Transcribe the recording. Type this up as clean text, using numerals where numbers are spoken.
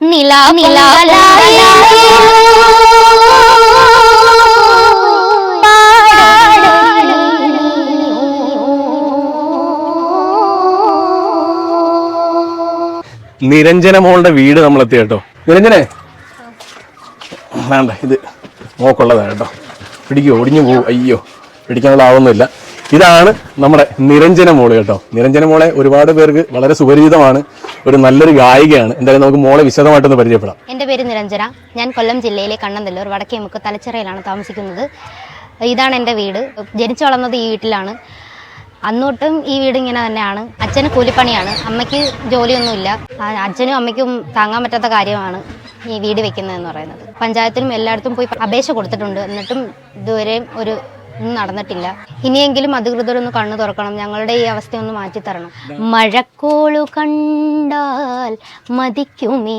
നിരഞ്ജന മോളുടെ വീട് നമ്മളെത്തി കേട്ടോ. നിരഞ്ജനെ വേണ്ട, ഇത് മോക്കുള്ളതാണ് കേട്ടോ. പിടിക്കോ, ഒടിഞ്ഞു പോകും. അയ്യോ, പിടിക്കാനുള്ളതാവുന്നില്ല. ഇതാണ് നമ്മുടെ നിരഞ്ജന മോള് കേട്ടോ. നിരഞ്ജന മോളെ ഒരുപാട് പേർക്ക് വളരെ സുപരിചിതമാണ്. ഒരു നല്ലൊരു ഗായികയാണ്. എന്തായാലും നമുക്ക് മോളെ വിശദമായിട്ടൊന്ന് പരിചയപ്പെടാം. എൻ്റെ പേര് നിരഞ്ജന. ഞാൻ കൊല്ലം ജില്ലയിലെ കണ്ണന്തല്ലൂർ വടക്കേമുക്ക് തലച്ചിറയിലാണ് താമസിക്കുന്നത്. ഇതാണ് എൻ്റെ വീട്. ജനിച്ചു വളർന്നത് ഈ വീട്ടിലാണ്. അന്നോട്ടും ഈ വീട് ഇങ്ങനെ തന്നെയാണ്. അച്ഛന് കൂലിപ്പണിയാണ്, അമ്മയ്ക്ക് ജോലിയൊന്നുമില്ല. അച്ഛനും അമ്മയ്ക്കും താങ്ങാൻ പറ്റാത്ത കാര്യമാണ് ഈ വീട് വെക്കുന്നതെന്ന് പറയുന്നത്. പഞ്ചായത്തിലും എല്ലായിടത്തും പോയി അപേക്ഷ കൊടുത്തിട്ടുണ്ട്, എന്നിട്ടും ഇതുവരെയും ഒന്നും നടന്നിട്ടില്ല. ഇനിയെങ്കിലും അധികൃതരൊന്ന് കണ്ണു തുറക്കണം, ഞങ്ങളുടെ ഈ അവസ്ഥയൊന്ന് മാറ്റിത്തരണം. മഴക്കോളു കണ്ടാൽ മതിക്കുമീ